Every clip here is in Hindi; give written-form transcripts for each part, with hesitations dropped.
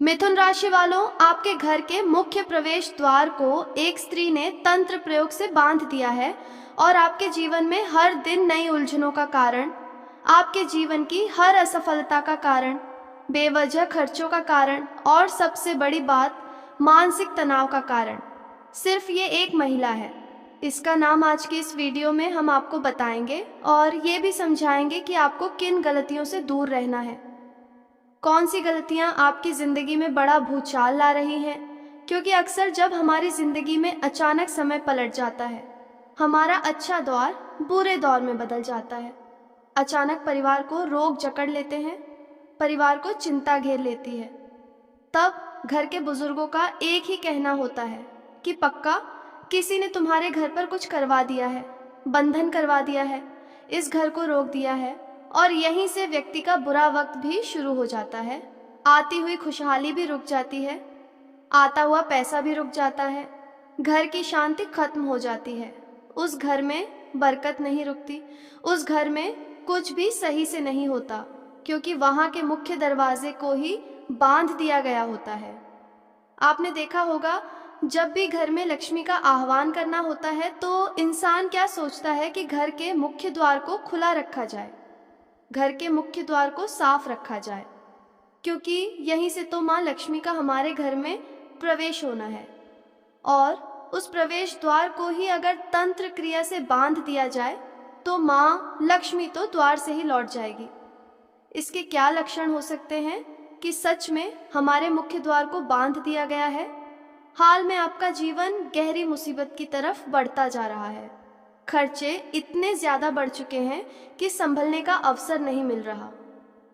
मिथुन राशि वालों, आपके घर के मुख्य प्रवेश द्वार को एक स्त्री ने तंत्र प्रयोग से बांध दिया है और आपके जीवन में हर दिन नई उलझनों का कारण, आपके जीवन की हर असफलता का कारण, बेवजह खर्चों का कारण और सबसे बड़ी बात मानसिक तनाव का कारण सिर्फ ये एक महिला है। इसका नाम आज की इस वीडियो में हम आपको बताएंगे और ये भी समझाएंगे कि आपको किन गलतियों से दूर रहना है। कौन सी गलतियां आपकी ज़िंदगी में बड़ा भूचाल ला रही हैं, क्योंकि अक्सर जब हमारी ज़िंदगी में अचानक समय पलट जाता है, हमारा अच्छा दौर बुरे दौर में बदल जाता है। अचानक परिवार को रोग जकड़ लेते हैं, परिवार को चिंता घेर लेती है। तब घर के बुजुर्गों का एक ही कहना होता है कि पक्का किसी ने तुम्हारे घर पर कुछ करवा दिया है, बंधन करवा दिया है, इस घर को रोक दिया है। और यहीं से व्यक्ति का बुरा वक्त भी शुरू हो जाता है। आती हुई खुशहाली भी रुक जाती है, आता हुआ पैसा भी रुक जाता है, घर की शांति खत्म हो जाती है, उस घर में बरकत नहीं रुकती, उस घर में कुछ भी सही से नहीं होता, क्योंकि वहाँ के मुख्य दरवाजे को ही बांध दिया गया होता है। आपने देखा होगा, जब भी घर में लक्ष्मी का आह्वान करना होता है तो इंसान क्या सोचता है कि घर के मुख्य द्वार को खुला रखा जाए, घर के मुख्य द्वार को साफ रखा जाए, क्योंकि यहीं से तो माँ लक्ष्मी का हमारे घर में प्रवेश होना है। और उस प्रवेश द्वार को ही अगर तंत्र क्रिया से बांध दिया जाए तो माँ लक्ष्मी तो द्वार से ही लौट जाएगी। इसके क्या लक्षण हो सकते हैं कि सच में हमारे मुख्य द्वार को बांध दिया गया है? हाल में आपका जीवन गहरी मुसीबत की तरफ बढ़ता जा रहा है। खर्चे इतने ज़्यादा बढ़ चुके हैं कि संभलने का अवसर नहीं मिल रहा।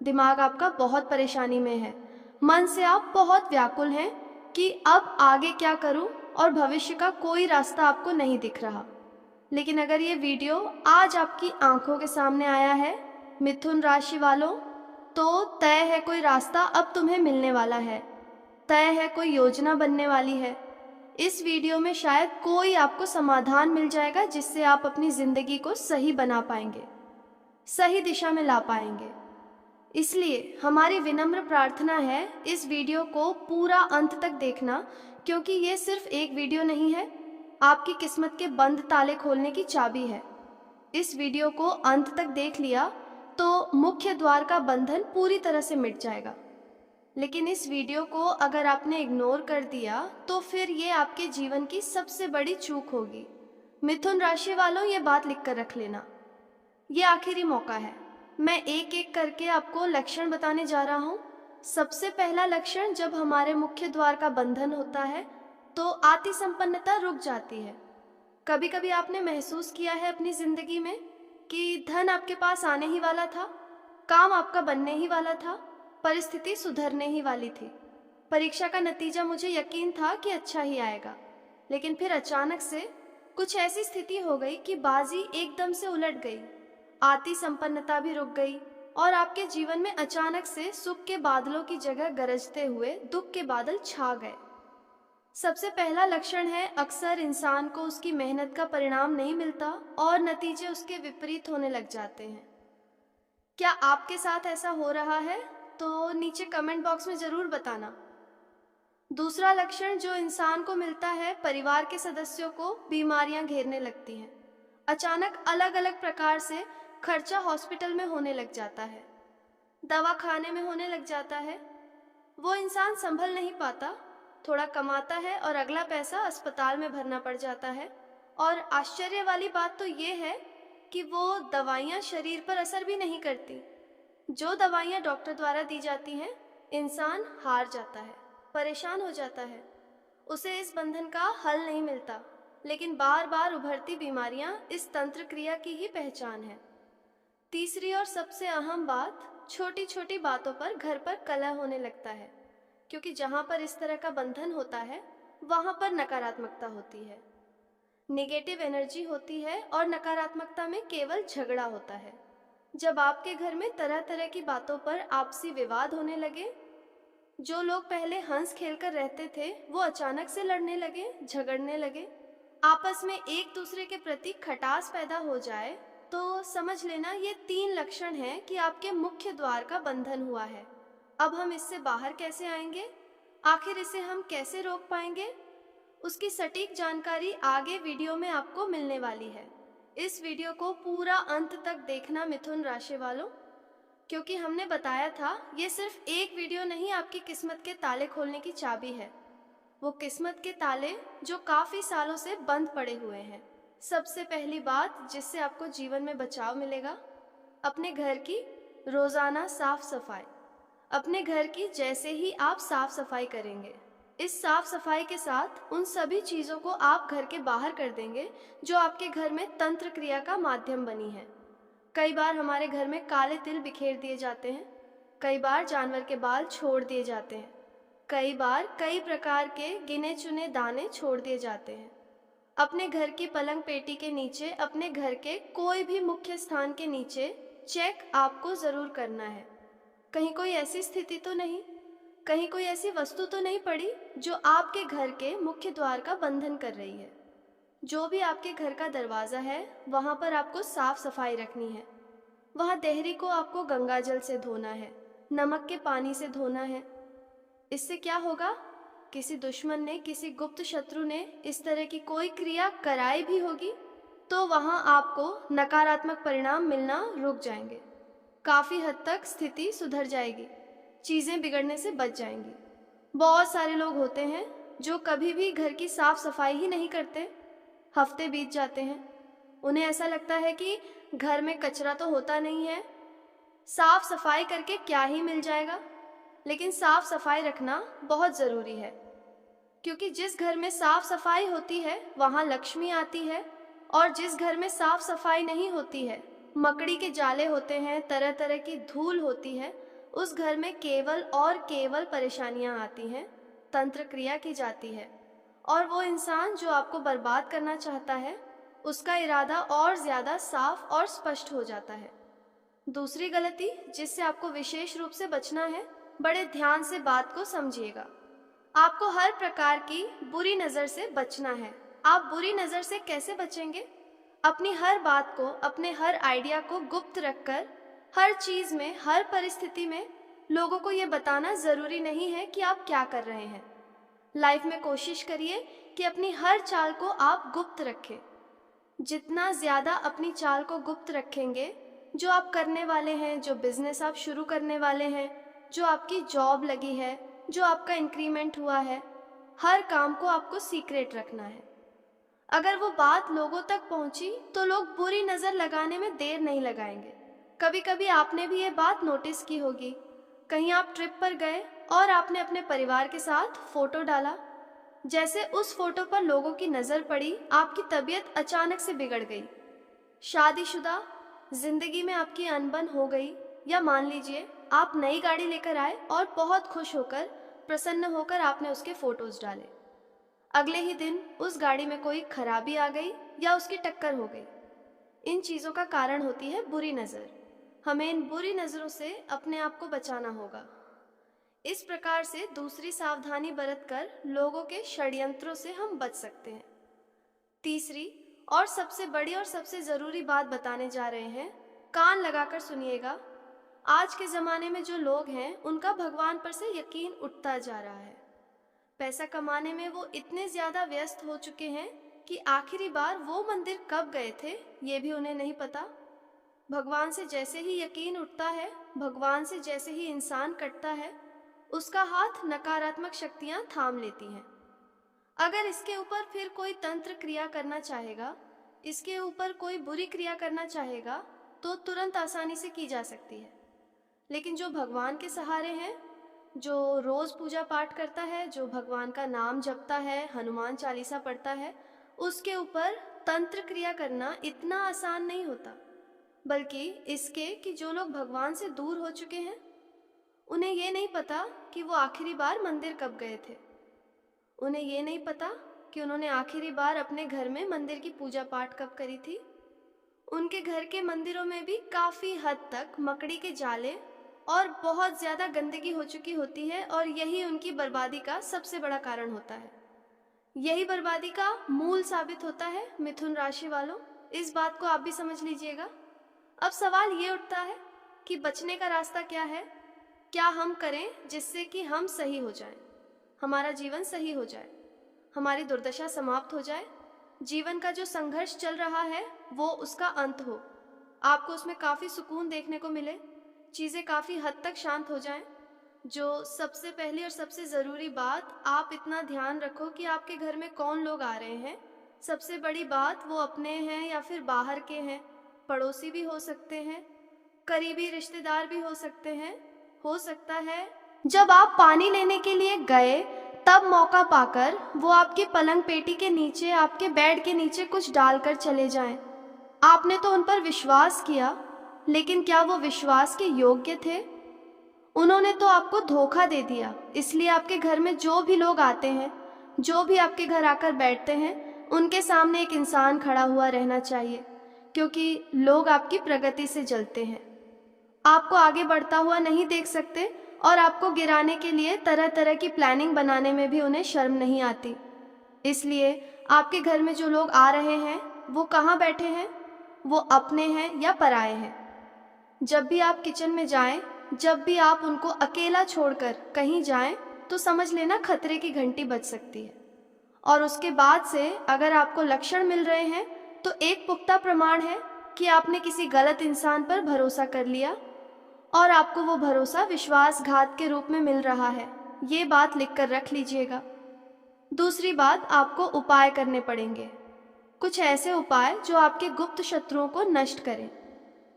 दिमाग आपका बहुत परेशानी में है, मन से आप बहुत व्याकुल हैं कि अब आगे क्या करूं, और भविष्य का कोई रास्ता आपको नहीं दिख रहा। लेकिन अगर ये वीडियो आज आपकी आंखों के सामने आया है मिथुन राशि वालों, तो तय है कोई रास्ता अब तुम्हें मिलने वाला है, तय है कोई योजना बनने वाली है। इस वीडियो में शायद कोई आपको समाधान मिल जाएगा जिससे आप अपनी ज़िंदगी को सही बना पाएंगे, सही दिशा में ला पाएंगे। इसलिए हमारी विनम्र प्रार्थना है इस वीडियो को पूरा अंत तक देखना, क्योंकि ये सिर्फ एक वीडियो नहीं है, आपकी किस्मत के बंद ताले खोलने की चाबी है। इस वीडियो को अंत तक देख लिया तो मुख्य द्वार का बंधन पूरी तरह से मिट जाएगा। लेकिन इस वीडियो को अगर आपने इग्नोर कर दिया तो फिर ये आपके जीवन की सबसे बड़ी चूक होगी। मिथुन राशि वालों, ये बात लिख कर रख लेना, ये आखिरी मौका है। मैं एक एक करके आपको लक्षण बताने जा रहा हूँ। सबसे पहला लक्षण, जब हमारे मुख्य द्वार का बंधन होता है तो आती संपन्नता रुक जाती है। कभी कभी आपने महसूस किया है अपनी ज़िंदगी में कि धन आपके पास आने ही वाला था, काम आपका बनने ही वाला था, परिस्थिति सुधरने ही वाली थी, परीक्षा का नतीजा मुझे यकीन था कि अच्छा ही आएगा, लेकिन फिर अचानक से कुछ ऐसी स्थिति हो गई कि बाजी एकदम से उलट गई, आती संपन्नता भी रुक गई और आपके जीवन में अचानक से सुख के बादलों की जगह गरजते हुए दुख के बादल छा गए। सबसे पहला लक्षण है, अक्सर इंसान को उसकी मेहनत का परिणाम नहीं मिलता और नतीजे उसके विपरीत होने लग जाते हैं। क्या आपके साथ ऐसा हो रहा है? तो नीचे कमेंट बॉक्स में ज़रूर बताना। दूसरा लक्षण जो इंसान को मिलता है, परिवार के सदस्यों को बीमारियां घेरने लगती हैं। अचानक अलग अलग प्रकार से खर्चा हॉस्पिटल में होने लग जाता है, दवा खाने में होने लग जाता है। वो इंसान संभल नहीं पाता, थोड़ा कमाता है और अगला पैसा अस्पताल में भरना पड़ जाता है। और आश्चर्य वाली बात तो ये है कि वो दवाइयाँ शरीर पर असर भी नहीं करती। जो दवाइयाँ डॉक्टर द्वारा दी जाती हैं, इंसान हार जाता है, परेशान हो जाता है, उसे इस बंधन का हल नहीं मिलता। लेकिन बार बार उभरती बीमारियाँ इस तंत्र क्रिया की ही पहचान है। तीसरी और सबसे अहम बात, छोटी छोटी बातों पर घर पर कलह होने लगता है, क्योंकि जहाँ पर इस तरह का बंधन होता है वहाँ पर नकारात्मकता होती है, नेगेटिव एनर्जी होती है और नकारात्मकता में केवल झगड़ा होता है। जब आपके घर में तरह तरह की बातों पर आपसी विवाद होने लगे, जो लोग पहले हंस खेलकर रहते थे वो अचानक से लड़ने लगे, झगड़ने लगे, आपस में एक दूसरे के प्रति खटास पैदा हो जाए, तो समझ लेना ये 3 लक्षण हैं कि आपके मुख्य द्वार का बंधन हुआ है। अब हम इससे बाहर कैसे आएंगे? आखिर इसे हम कैसे रोक पाएंगे, उसकी सटीक जानकारी आगे वीडियो में आपको मिलने वाली है। इस वीडियो को पूरा अंत तक देखना मिथुन राशि वालों, क्योंकि हमने बताया था ये सिर्फ एक वीडियो नहीं आपकी किस्मत के ताले खोलने की चाबी है। वो किस्मत के ताले जो काफी सालों से बंद पड़े हुए हैं। सबसे पहली बात जिससे आपको जीवन में बचाव मिलेगा, अपने घर की रोजाना साफ सफाई। अपने घर की जैसे ही आप साफ सफाई करेंगे, इस साफ सफाई के साथ उन सभी चीजों को आप घर के बाहर कर देंगे जो आपके घर में तंत्र क्रिया का माध्यम बनी है। कई बार हमारे घर में काले तिल बिखेर दिए जाते हैं, कई बार जानवर के बाल छोड़ दिए जाते हैं, कई बार कई प्रकार के गिने चुने दाने छोड़ दिए जाते हैं। अपने घर की पलंग पेटी के नीचे, अपने घर के कोई भी मुख्य स्थान के नीचे चेक आपको जरूर करना है। कहीं कोई ऐसी स्थिति तो नहीं, कहीं कोई ऐसी वस्तु तो नहीं पड़ी जो आपके घर के मुख्य द्वार का बंधन कर रही है। जो भी आपके घर का दरवाजा है वहां पर आपको साफ सफाई रखनी है। वहां देहरी को आपको गंगा जल से धोना है, नमक के पानी से धोना है। इससे क्या होगा, किसी दुश्मन ने, किसी गुप्त शत्रु ने इस तरह की कोई क्रिया कराई भी होगी तो वहां आपको नकारात्मक परिणाम मिलना रुक जाएंगे। काफी हद तक स्थिति सुधर जाएगी, चीजें बिगड़ने से बच जाएंगी। बहुत सारे लोग होते हैं जो कभी भी घर की साफ सफाई ही नहीं करते। हफ्ते बीत जाते हैं, उन्हें ऐसा लगता है कि घर में कचरा तो होता नहीं है, साफ सफाई करके क्या ही मिल जाएगा। लेकिन साफ सफाई रखना बहुत जरूरी है, क्योंकि जिस घर में साफ सफाई होती है वहां लक्ष्मी आती है, और जिस घर में साफ सफाई नहीं होती है, मकड़ी के जाले होते हैं, तरह तरह की धूल होती है, उस घर में केवल और केवल परेशानियां आती हैं, तंत्र क्रिया की जाती है, और वो इंसान जो आपको बर्बाद करना चाहता है उसका इरादा और ज्यादा साफ और स्पष्ट हो जाता है। दूसरी गलती जिससे आपको विशेष रूप से बचना है, बड़े ध्यान से बात को समझिएगा। आपको हर प्रकार की बुरी नजर से बचना है। आप बुरी नजर से कैसे बचेंगे? अपनी हर बात को, अपने हर आइडिया को गुप्त रखकर, हर चीज में, हर परिस्थिति में लोगों को ये बताना जरूरी नहीं है कि आप क्या कर रहे हैं। लाइफ में कोशिश करिए कि अपनी हर चाल को आप गुप्त रखें। जितना ज्यादा अपनी चाल को गुप्त रखेंगे, जो आप करने वाले हैं, जो बिजनेस आप शुरू करने वाले हैं, जो आपकी जॉब लगी है, जो आपका इंक्रीमेंट हुआ है, हर काम को आपको सीक्रेट रखना है। अगर वो बात लोगों तक पहुंची तो लोग बुरी नजर लगाने में देर नहीं लगाएंगे। कभी कभी आपने भी ये बात नोटिस की होगी, कहीं आप ट्रिप पर गए और आपने अपने परिवार के साथ फोटो डाला, जैसे उस फोटो पर लोगों की नजर पड़ी, आपकी तबीयत अचानक से बिगड़ गई। शादीशुदा जिंदगी में आपकी अनबन हो गई, या मान लीजिए आप नई गाड़ी लेकर आए और बहुत खुश होकर, प्रसन्न होकर आपने उसके फोटोज डाले। अगले ही दिन उस गाड़ी में कोई खराबी आ गई या उसकी टक्कर हो गई। इन चीजों का कारण होती है बुरी नजर। हमें इन बुरी नजरों से अपने आप को बचाना होगा। इस प्रकार से दूसरी सावधानी बरतकर लोगों के षड्यंत्रों से हम बच सकते हैं। तीसरी और सबसे बड़ी और सबसे जरूरी बात बताने जा रहे हैं, कान लगाकर सुनिएगा। आज के जमाने में जो लोग हैं उनका भगवान पर से यकीन उठता जा रहा है। पैसा कमाने में वो इतने ज्यादा व्यस्त हो चुके हैं कि आखिरी बार वो मंदिर कब गए थे ये भी उन्हें नहीं पता। भगवान से जैसे ही यकीन उठता है, भगवान से जैसे ही इंसान कटता है, उसका हाथ नकारात्मक शक्तियां थाम लेती हैं। अगर इसके ऊपर फिर कोई तंत्र क्रिया करना चाहेगा, इसके ऊपर कोई बुरी क्रिया करना चाहेगा तो तुरंत आसानी से की जा सकती है। लेकिन जो भगवान के सहारे हैं, जो रोज पूजा पाठ करता है, जो भगवान का नाम जपता है, हनुमान चालीसा पढ़ता है, उसके ऊपर तंत्र क्रिया करना इतना आसान नहीं होता। बल्कि इसके कि जो लोग भगवान से दूर हो चुके हैं, उन्हें ये नहीं पता कि वो आखिरी बार मंदिर कब गए थे। उन्हें ये नहीं पता कि उन्होंने आखिरी बार अपने घर में मंदिर की पूजा पाठ कब करी थी। उनके घर के मंदिरों में भी काफी हद तक मकड़ी के जाले और बहुत ज्यादा गंदगी हो चुकी होती है, और यही उनकी बर्बादी का सबसे बड़ा कारण होता है। यही बर्बादी का मूल साबित होता है। मिथुन राशि वालों, इस बात को आप भी समझ लीजिएगा। अब सवाल ये उठता है कि बचने का रास्ता क्या है? क्या हम करें जिससे कि हम सही हो जाएं? हमारा जीवन सही हो जाए, हमारी दुर्दशा समाप्त हो जाए, जीवन का जो संघर्ष चल रहा है वो उसका अंत हो, आपको उसमें काफ़ी सुकून देखने को मिले, चीज़ें काफ़ी हद तक शांत हो जाएं। जो सबसे पहली और सबसे ज़रूरी बात, आप इतना ध्यान रखो कि आपके घर में कौन लोग आ रहे हैं। सबसे बड़ी बात, वो अपने हैं या फिर बाहर के हैं, पड़ोसी भी हो सकते हैं, करीबी रिश्तेदार भी हो सकते हैं। हो सकता है जब आप पानी लेने के लिए गए तब मौका पाकर वो आपकी पलंग पेटी के नीचे, आपके बेड के नीचे कुछ डालकर चले जाएं। आपने तो उन पर विश्वास किया, लेकिन क्या वो विश्वास के योग्य थे? उन्होंने तो आपको धोखा दे दिया। इसलिए आपके घर में जो भी लोग आते हैं, जो भी आपके घर आकर बैठते हैं, उनके सामने एक इंसान खड़ा हुआ रहना चाहिए, क्योंकि लोग आपकी प्रगति से जलते हैं। आपको आगे बढ़ता हुआ नहीं देख सकते और आपको गिराने के लिए तरह तरह की प्लानिंग बनाने में भी उन्हें शर्म नहीं आती। इसलिए आपके घर में जो लोग आ रहे हैं वो कहाँ बैठे हैं, वो अपने हैं या पराए हैं। जब भी आप किचन में जाएं, जब भी आप उनको अकेला छोड़कर कहीं जाएं, तो समझ लेना खतरे की घंटी बज सकती है। और उसके बाद से अगर आपको लक्षण मिल रहे हैं तो एक पुख्ता प्रमाण है कि आपने किसी गलत इंसान पर भरोसा कर लिया और आपको वो भरोसा विश्वासघात के रूप में मिल रहा है। ये बात लिख कर रख लीजिएगा। दूसरी बात, आपको उपाय करने पड़ेंगे। कुछ ऐसे उपाय जो आपके गुप्त शत्रुओं को नष्ट करें,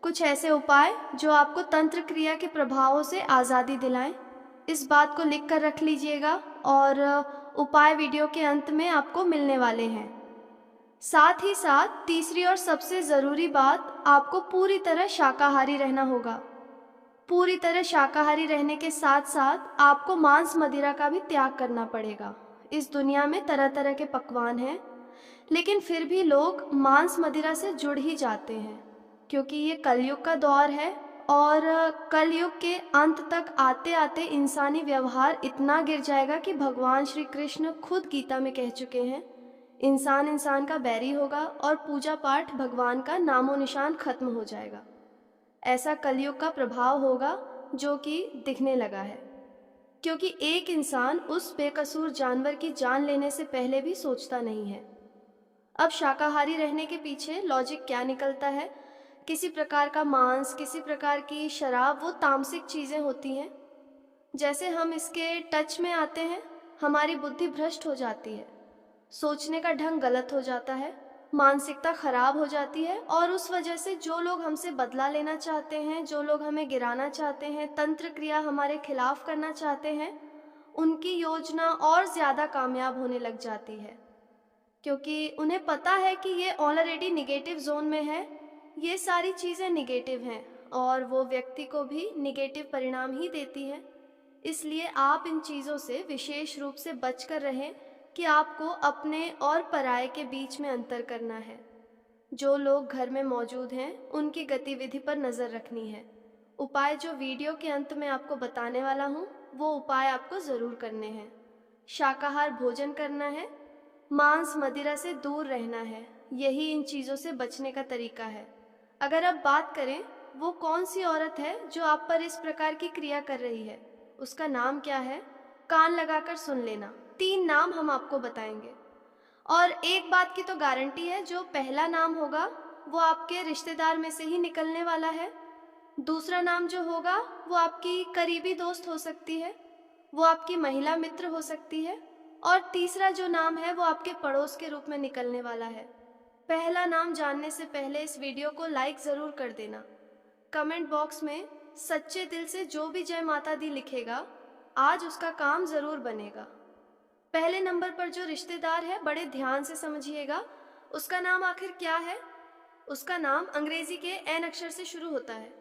कुछ ऐसे उपाय जो आपको तंत्र क्रिया के प्रभावों से आज़ादी दिलाएं। इस बात को लिख कर रख लीजिएगा और उपाय वीडियो के अंत में आपको मिलने वाले हैं। साथ ही साथ तीसरी और सबसे ज़रूरी बात, आपको पूरी तरह शाकाहारी रहना होगा। पूरी तरह शाकाहारी रहने के साथ साथ आपको मांस मदिरा का भी त्याग करना पड़ेगा। इस दुनिया में तरह तरह के पकवान हैं, लेकिन फिर भी लोग मांस मदिरा से जुड़ ही जाते हैं, क्योंकि ये कलयुग का दौर है और कलयुग के अंत तक आते आते इंसानी व्यवहार इतना गिर जाएगा कि भगवान श्री कृष्ण खुद गीता में कह चुके हैं, इंसान इंसान का बैरी होगा और पूजा पाठ भगवान का नामो निशान खत्म हो जाएगा। ऐसा कलयुग का प्रभाव होगा जो कि दिखने लगा है, क्योंकि एक इंसान उस बेकसूर जानवर की जान लेने से पहले भी सोचता नहीं है। अब शाकाहारी रहने के पीछे लॉजिक क्या निकलता है? किसी प्रकार का मांस, किसी प्रकार की शराब, वो तामसिक चीज़ें होती हैं। जैसे हम इसके टच में आते हैं, हमारी बुद्धि भ्रष्ट हो जाती है, सोचने का ढंग गलत हो जाता है, मानसिकता खराब हो जाती है और उस वजह से जो लोग हमसे बदला लेना चाहते हैं, जो लोग हमें गिराना चाहते हैं, तंत्र क्रिया हमारे खिलाफ करना चाहते हैं, उनकी योजना और ज़्यादा कामयाब होने लग जाती है, क्योंकि उन्हें पता है कि ये ऑलरेडी निगेटिव जोन में है, ये सारी चीज़ें निगेटिव हैं और वो व्यक्ति को भी निगेटिव परिणाम ही देती हैं। इसलिए आप इन चीज़ों से विशेष रूप से बचकर रहें कि आपको अपने और पराये के बीच में अंतर करना है। जो लोग घर में मौजूद हैं उनकी गतिविधि पर नज़र रखनी है। उपाय जो वीडियो के अंत में आपको बताने वाला हूँ वो उपाय आपको ज़रूर करने हैं। शाकाहार भोजन करना है, मांस मदिरा से दूर रहना है, यही इन चीज़ों से बचने का तरीका है। अगर अब बात करें वो कौन सी औरत है जो आप पर इस प्रकार की क्रिया कर रही है, उसका नाम क्या है, कान लगाकर सुन लेना। 3 नाम हम आपको बताएंगे और एक बात की तो गारंटी है, जो पहला नाम होगा वो आपके रिश्तेदार में से ही निकलने वाला है। दूसरा नाम जो होगा वो आपकी करीबी दोस्त हो सकती है, वो आपकी महिला मित्र हो सकती है और तीसरा जो नाम है वो आपके पड़ोस के रूप में निकलने वाला है। पहला नाम जानने से पहले इस वीडियो को लाइक ज़रूर कर देना। कमेंट बॉक्स में सच्चे दिल से जो भी जय माता दी लिखेगा, आज उसका काम ज़रूर बनेगा। पहले नंबर पर जो रिश्तेदार है, बड़े ध्यान से समझिएगा, उसका नाम आखिर क्या है? उसका नाम अंग्रेजी के एन अक्षर से शुरू होता है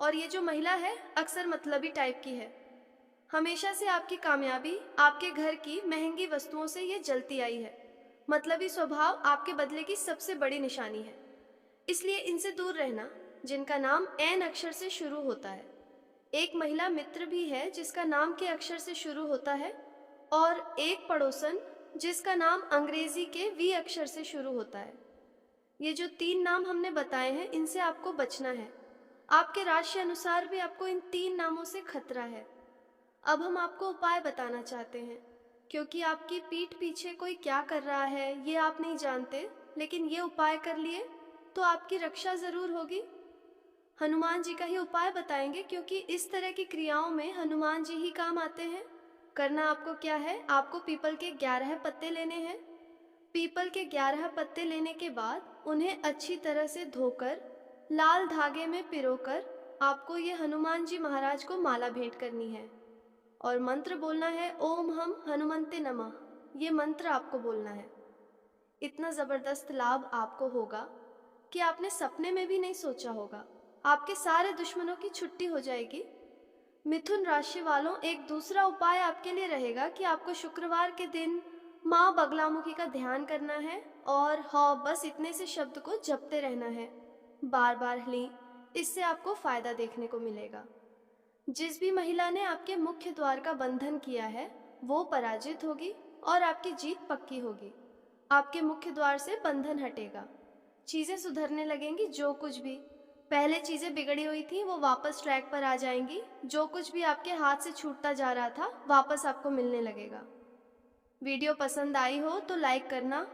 और ये जो महिला है अक्सर मतलबी टाइप की है। हमेशा से आपकी कामयाबी, आपके घर की महंगी वस्तुओं से ये जलती आई है। मतलबी स्वभाव आपके बदले की सबसे बड़ी निशानी है, इसलिए इनसे दूर रहना। जिनका नाम एन अक्षर से शुरू होता है, एक महिला मित्र भी है जिसका नाम के अक्षर से शुरू होता है और एक पड़ोसन जिसका नाम अंग्रेजी के वी अक्षर से शुरू होता है। ये जो 3 नाम हमने बताए हैं, इनसे आपको बचना है। आपके राशि अनुसार भी आपको इन 3 नामों से खतरा है। अब हम आपको उपाय बताना चाहते हैं। क्योंकि आपकी पीठ पीछे कोई क्या कर रहा है ये आप नहीं जानते, लेकिन ये उपाय कर लिए तो आपकी रक्षा जरूर होगी। हनुमान जी का ही उपाय बताएंगे, क्योंकि इस तरह की क्रियाओं में हनुमान जी ही काम आते हैं। करना आपको क्या है, आपको पीपल के 11 पत्ते लेने हैं। पीपल के 11 पत्ते लेने के बाद उन्हें अच्छी तरह से धोकर लाल धागे में पिरोकर आपको ये हनुमान जी महाराज को माला भेंट करनी है और मंत्र बोलना है, ओम हम हनुमंते नमः। ये मंत्र आपको बोलना है। इतना ज़बरदस्त लाभ आपको होगा कि आपने सपने में भी नहीं सोचा होगा। आपके सारे दुश्मनों की छुट्टी हो जाएगी। मिथुन राशि वालों, एक दूसरा उपाय आपके लिए रहेगा कि आपको शुक्रवार के दिन माँ बगलामुखी का ध्यान करना है और हाँ, बस इतने से शब्द को जपते रहना है, बार बार ली। इससे आपको फायदा देखने को मिलेगा। जिस भी महिला ने आपके मुख्य द्वार का बंधन किया है वो पराजित होगी और आपकी जीत पक्की होगी। आपके मुख्य द्वार से बंधन हटेगा, चीजें सुधरने लगेंगी। जो कुछ भी पहले चीजें बिगड़ी हुई थी वो वापस ट्रैक पर आ जाएंगी। जो कुछ भी आपके हाथ से छूटता जा रहा था वापस आपको मिलने लगेगा। वीडियो पसंद आई हो तो लाइक करना